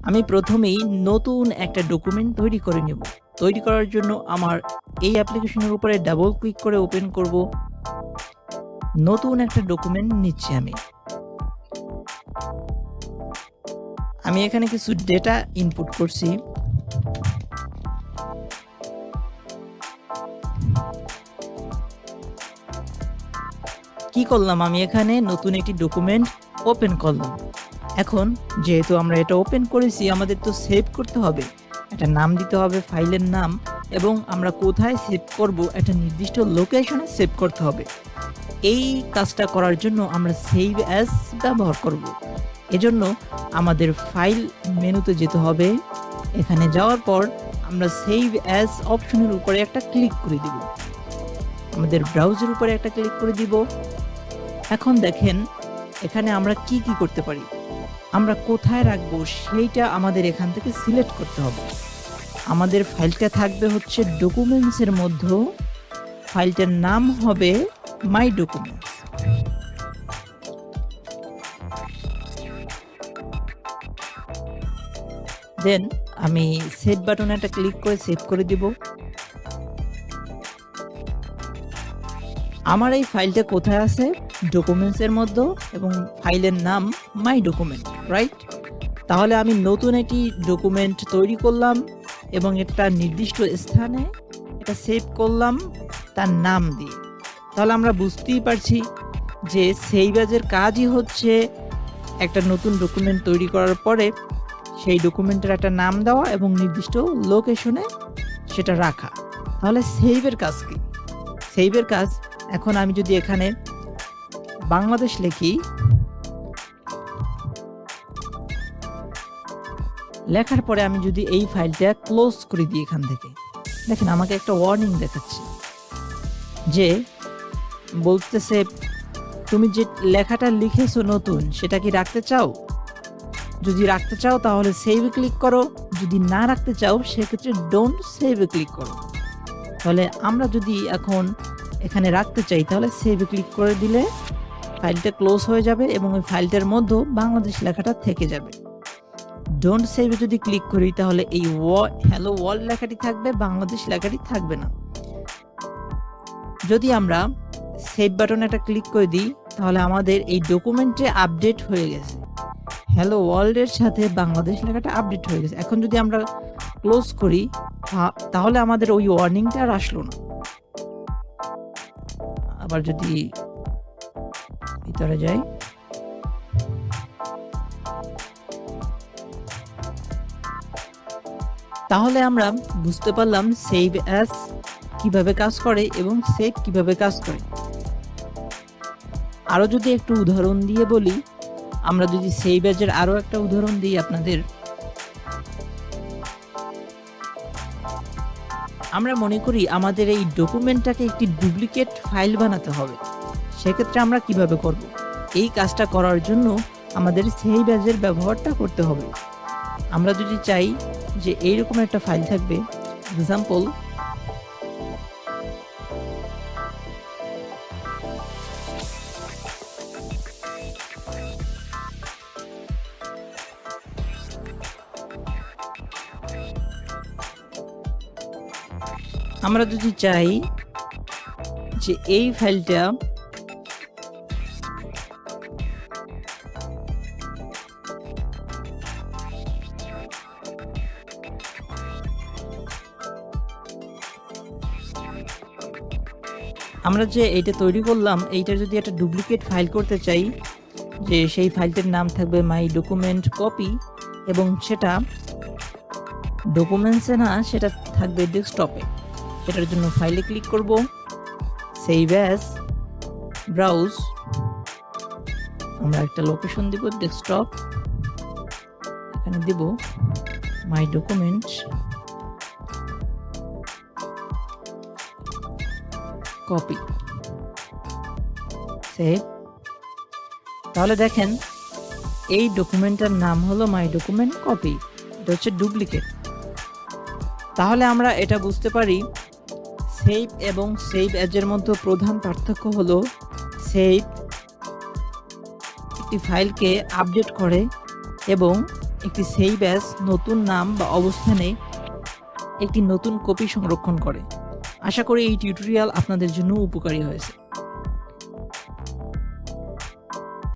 আমি প্রথমেই নতুন একটা ডকুমেন্ট তৈরি করে নেব। তৈরি করার জন্য আমার এই অ্যাপ্লিকেশনের উপরে ডাবল ক্লিক করে ওপেন করব। নতুন একটা ডকুমেন্ট নিচ্ছি আমি এখানে কিছু ডেটা ইনপুট করছি। কি করলাম, আমি এখানে নতুন একটি ডকুমেন্ট ওপেন করলাম। এখন যেহেতু আমরা এটা ওপেন করেছি, আমাদের তো সেভ করতে হবে, একটা নাম দিতে হবে, ফাইলের নাম, এবং আমরা কোথায় সেভ করব একটা নির্দিষ্ট লোকেশনে সেভ করতে হবে। এই কাজটা করার জন্য আমরা সেভ অ্যাজ ব্যবহার করব। এজন্য আমাদের ফাইল মেনুতে যেতে হবে। এখানে যাওয়ার পর আমরা সেভ অ্যাজ অপশনের উপরে একটা ক্লিক করে দিব। আমাদের ব্রাউজার উপরে একটা ক্লিক করে দিব। এখন দেখেন এখানে আমরা কি কি করতে পারি। আমরা কোথায় রাখবো সেইটা আমাদের এখান থেকে সিলেক্ট করতে হবে। আমাদের ফাইলটা থাকবে হচ্ছে ডকুমেন্টসের মধ্যে। ফাইলটার নাম হবে মাই ডকুমেন্টস। দেন আমি সেভ বাটনে একটা ক্লিক করে সেভ করে দিব। আমার এই ফাইলটা কোথায় আছে? ডকুমেন্টসের মধ্যে, এবং ফাইলের নাম মাই ডকুমেন্ট, রাইট? তাহলে আমি নতুন একটি ডকুমেন্ট তৈরি করলাম এবং একটা নির্দিষ্ট স্থানে এটা সেভ করলাম তার নাম দিয়ে। তাহলে আমরা বুঝতেই পারছি যে সেভ অ্যাজের কাজই হচ্ছে একটা নতুন ডকুমেন্ট তৈরি করার পরে সেই ডকুমেন্টের একটা নাম দেওয়া এবং নির্দিষ্ট লোকেশনে সেটা রাখা। তাহলে সেভের কাজ কি? সেভের কাজ, এখন আমি যদি এখানে বাংলাদেশ লিখি, লেখার পরে আমি যদি এই ফাইলটা ক্লোজ করে দিই এখান থেকে, দেখেন আমাকে একটা ওয়ার্নিং দেখাচ্ছে যে বলতেছে তুমি যে লেখাটা লিখেছো নতুন, সেটা কি রাখতে চাও? যদি রাখতে চাও তাহলে সেভে ক্লিক করো, যদি না রাখতে চাও সেক্ষেত্রে ডোন্ট সেভে ক্লিক করো। তাহলে আমরা যদি এখন এখানে রাখতে চাই তাহলে সেভে ক্লিক করে দিলে ফাইলটা ক্লোজ হয়ে যাবে এবং ওই ফাইলটার মধ্যে বাংলাদেশ লেখাটা থেকে যাবে। ডোন্ট সেভে যদি ক্লিক করি তাহলে এই হ্যালো ওয়ার্ল্ড লেখাটি থাকবে, বাংলাদেশ লেখাটি থাকবে না। যদি আমরা সেভ বাটনে একটা ক্লিক করে দিই তাহলে আমাদের এই ডকুমেন্টে আপডেট হয়ে গেছে, হ্যালো ওয়ার্ল্ডের সাথে বাংলাদেশ লেখাটা আপডেট হয়ে গেছে। এখন যদি আমরা ক্লোজ করি তাহলে আমাদের ওই ওয়ার্নিংটা আর আসলো না। আবার যদি ভিতরে যাই, তাহলে আমরা বুঝতে পারলাম সেভ অ্যাজ কিভাবে কাজ করে এবং সেভ কিভাবে কাজ করে। আরো যদি একটু উদাহরণ দিয়ে বলি, আমরা যদি সেভ অ্যাজের আরো একটা উদাহরণ দিই আপনাদের, আমরা মনে করি আমাদের এই ডকুমেন্টটাকে একটি ডুপ্লিকেট ফাইল বানাতে হবে। সেক্ষেত্রে আমরা কিভাবে করব? এই কাজটা করার জন্য আমাদের সেভ অ্যাজের ব্যবহারটা করতে হবে। আমরা যদি চাই যে এইরকম একটা ফাইল থাকবে, এক্সাম্পল আমরা যদি চাই যে এই ফাইলটা আমরা যে এইটা তৈরি করলাম, এইটার যদি একটা ডুপ্লিকেট ফাইল করতে চাই, যে সেই ফাইলটার নাম থাকবে মাই ডকুমেন্ট কপি এবং সেটা ডকুমেন্টসে না, সেটা থাকবে ডেস্কটপে। এটার জন্য ফাইলে ক্লিক করব, সেভ অ্যাজ, ব্রাউজ, আমরা একটা লোকেশন দিব ডেস্কটপ, এখানে দিব মাই ডকুমেন্ট কপি, সেভ। তাহলে দেখেন এই ডকুমেন্টের নাম হলো মাই ডকুমেন্ট কপি, এটা হচ্ছে ডুপ্লিকেট। তাহলে আমরা এটা বুঝতে পারি সেভ এবং সেভ অ্যাজের মধ্যে প্রধান পার্থক্য হলো সেভ একটি ফাইলকে আপডেট করে এবং একটি সেভ অ্যাজ নতুন নাম বা অবস্থানে একটি নতুন কপি সংরক্ষণ করে। আশা করি এই টিউটোরিয়াল আপনাদের জন্য উপকারী হয়েছে।